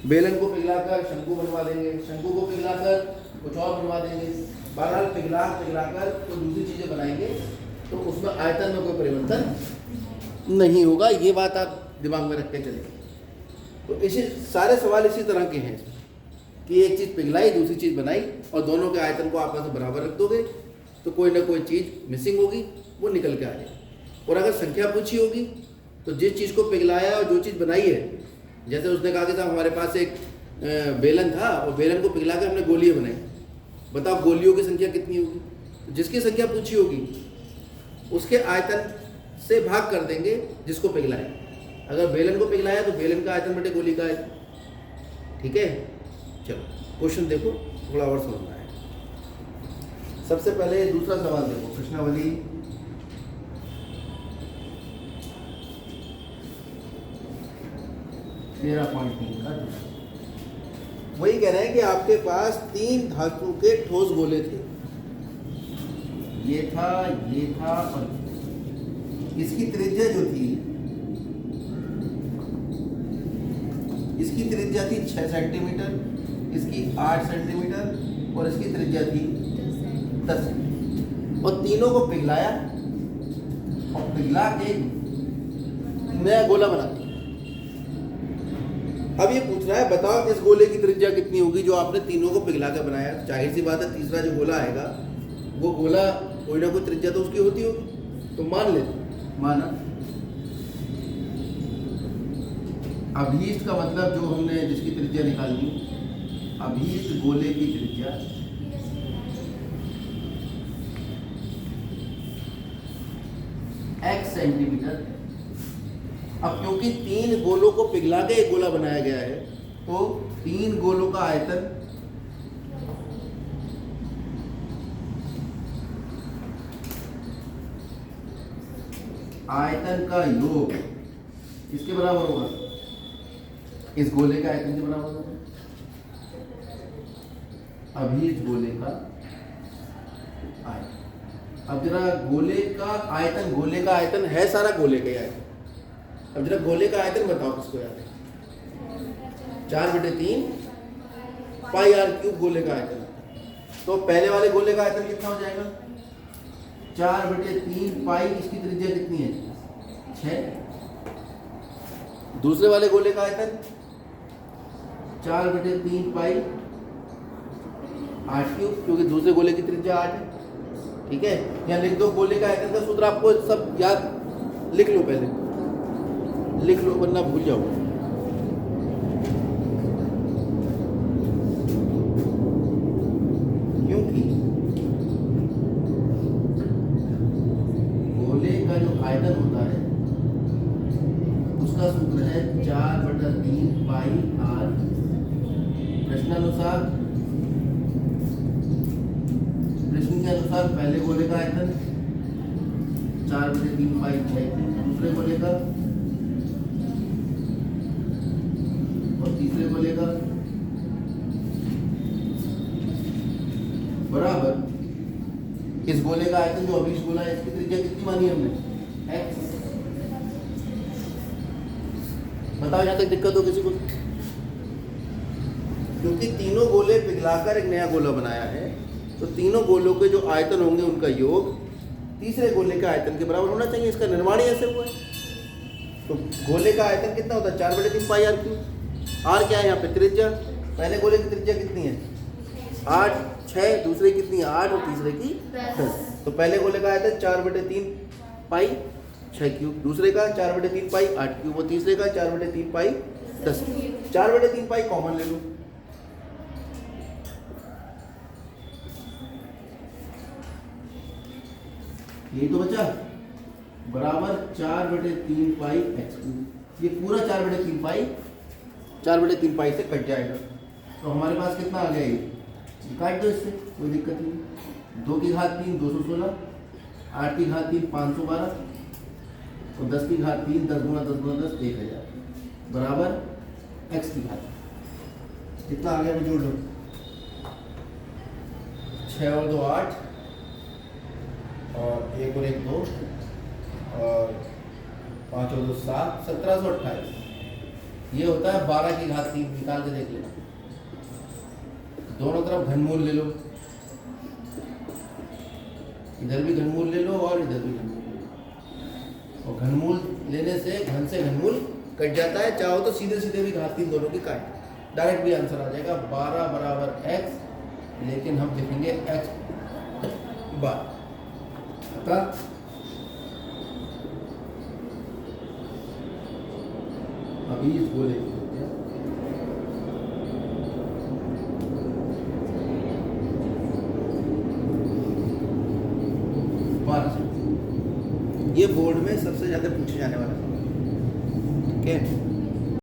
बेलन को पिघलाकर शंकु बनवा देंगे, शंकु को पिघलाकर कुछ और बनवा देंगे। बहरहाल पिघलाकर तो दूसरी चीज़ें बनाएंगे, तो उसमें आयतन में कोई परिवर्तन नहीं होगा। ये बात आप दिमाग में रख के चलेंगे। तो इसी सारे सवाल इसी तरह के हैं कि एक चीज़ पिघलाई, दूसरी चीज़ बनाई, और दोनों के आयतन को आपस में बराबर रख दोगे तो कोई ना कोई चीज़ मिसिंग होगी, वो निकल के आ जाएगी। और अगर संख्या पूछी होगी तो जिस चीज़ को पिघलाया और जो चीज़ बनाई है, जैसे उसने कहा कि साहब हमारे पास एक बेलन था और बेलन को पिघला कर हमने गोलियाँ बनाई, बताओ गोलियों की संख्या कितनी होगी। तो जिसकी संख्या पूछी होगी उसके आयतन से भाग कर देंगे जिसको पिघलाया। अगर बेलन को पिघलाया तो बेलन का आयतन बटे गोली का आयतन। ठीक है, चलो क्वेश्चन देखो, थोड़ा और समझना है। सबसे पहले दूसरा सवाल देखो, प्रश्नावली 13.3 का वही कह रहे हैं कि आपके पास 3 धातु के ठोस गोले थे, ये था और इसकी त्रिज्या जो थी, इसकी त्रिज्या थी 6 सेंटीमीटर, इसकी 8 सेंटीमीटर और इसकी त्रिज्या थी 10, और तीनों को पिघलाया और पिघला के नया गोला बना दिया। अब ये पूछ रहा है बताओ इस गोले की त्रिज्या कितनी होगी जो आपने तीनों को पिघला कर बनाया। जाहिर सी बात है तीसरा जो गोला आएगा वो गोला कोई ना कोई त्रिज्या तो उसकी होती होगी, तो मान लेते, माना। अभीष्ट का मतलब जो हमने जिसकी त्रिज्या निकालनी, अभीष्ट गोले की त्रिज्या x सेंटीमीटर। अब क्योंकि 3 गोलों को पिघला के एक गोला बनाया गया है, तो 3 गोलों का आयतन का योग किसके बराबर होगा, इस गोले के आयतन के बराबर होगा, अभीष्ट गोले का आयतन। अब जरा गोले का आयतन है सारा गोले का आयतन। अब जरा गोले का आयतन बताओ किसको याद है, 4/3 पाई आर क्यूब गोले का आयतन। तो पहले वाले गोले का आयतन कितना हो जाएगा, 4/3 पाई, इसकी त्रिज्या कितनी है 6। दूसरे वाले गोले का आयतन 4/3 पाई 8 क्यूब, क्योंकि दूसरे गोले की त्रिज्या 8 है। ठीक है, यहाँ लिख दो गोले का आयतन का सूत्र, आपको सब याद लिख लो, पहले लिख लो वरना भूल जाओ। क्योंकि गोले का जो आयतन होता है उसका सूत्र है 4/3 पाई आर। प्रश्न के अनुसार पहले गोले का आयतन 4/3 पाई 6, दूसरे गोले का और तीसरे गोले का बराबर इस गोले का आयतन जो अभीष्ट गोला है, इसकी त्रिज्या कितनी मानी हमने, x। बताओ यहाँ तक दिक्कत हो किसी को? क्योंकि तीनों गोले पिघलाकर एक नया गोला बनाया है, तो तीनों गोलों के जो आयतन होंगे उनका योग तीसरे गोले के आयतन के बराबर होना चाहिए। इसका निर्माण ही ऐसे हुआ है। तो गोले का आयतन कितना होता है, 4/3 पाई आर क्यूब। आर क्या है यहाँ पे, त्रिज्या। पहले गोले की त्रिज्या कितनी है 8, 6, दूसरे कितनी है 8 और तीसरे की 10। तो पहले गोले का आयतन 4/3 पाई 6 क्यूब, दूसरे का 4/3 पाई 8 क्यूब और तीसरे का 4/3 पाई 10। 4/3 पाई कॉमन ले लो, यही तो बचा, बराबर 4/3 पाई x क्यूब। ये पूरा 4/3 पाई से कट जाएगा। तो हमारे पास कितना आ गया, ये काट दो, इससे कोई दिक्कत नहीं। 2 की घात 3 216, 8 की घात 3 512 और 10 की घात 3 10 गुना 10 गुना 10 1000 बराबर x की घात कितना आ गया, मैं जोड़ लो, 6 और 2 8 और 1 और 1 2 और 5 और 2 7, 1728। ये होता है 12 की घात 3, निकाल के देख लेना। दोनों तरफ घनमूल ले लो, इधर भी घनमूल ले लो और इधर भी घनमूल ले लो। और घनमूल लेने से घन से घनमूल कट जाता है। चाहो तो सीधे सीधे भी घात 3 दोनों की काट, डायरेक्ट भी आंसर आ जाएगा 12 बराबर x, लेकिन हम लिखेंगे x बार। अतः अभी इस गोले को ये बोर्ड में सबसे ज्यादा पूछे जाने वाला है। ठीक है।